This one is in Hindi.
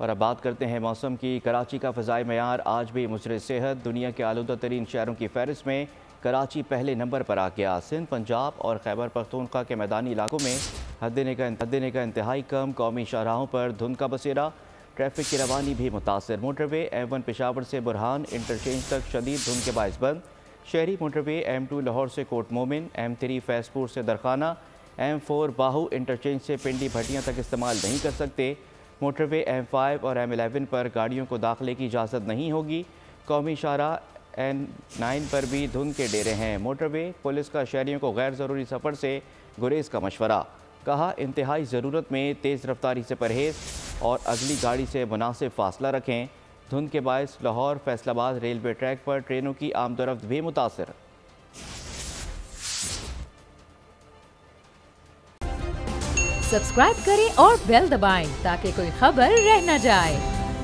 और अब बात करते हैं मौसम की। कराची का फ़ज़ाई मयार आज भी मुज़र सेहत, दुनिया के आलूदा तरीन शहरों की फहरिस्त में कराची पहले नंबर पर आ गया। सिंध, पंजाब और खैबर पख्तूनख्वा के मैदानी इलाकों में हद का इंतहाई कम। कौमी शाहराहों पर धुंध का बसेरा, ट्रैफिक की रवानी भी मुतासर। मोटरवे M1 पेशावर से बुरहान इंटरचेंज तक शदीद धुंध के बाइस बंद। शहरी मोटरवे M2 लाहौर से कोट मोमिन, M3 फैसपुर से दरखाना, M4 बाहू इंटरचेंज से पिंडी भटियाँ तक इस्तेमाल नहीं कर सकते। मोटरवे M5 और M11 पर गाड़ियों को दाखिले की इजाज़त नहीं होगी। कौमी शाहराह N9 पर भी धुंध के डेरे हैं। मोटरवे पुलिस का शहरियों को गैर ज़रूरी सफ़र से गुरेज का मशवरा। कहा, इंतहाई ज़रूरत में तेज़ रफ्तारी से परहेज़ और अगली गाड़ी से मुनासिब फासला रखें। धुंध के बायस लाहौर फैसलाबाद रेलवे ट्रैक पर ट्रेनों की आमदोरफ्त भी मुतासर। सब्सक्राइब करें और बेल दबाएं ताकि कोई खबर रह न जाए।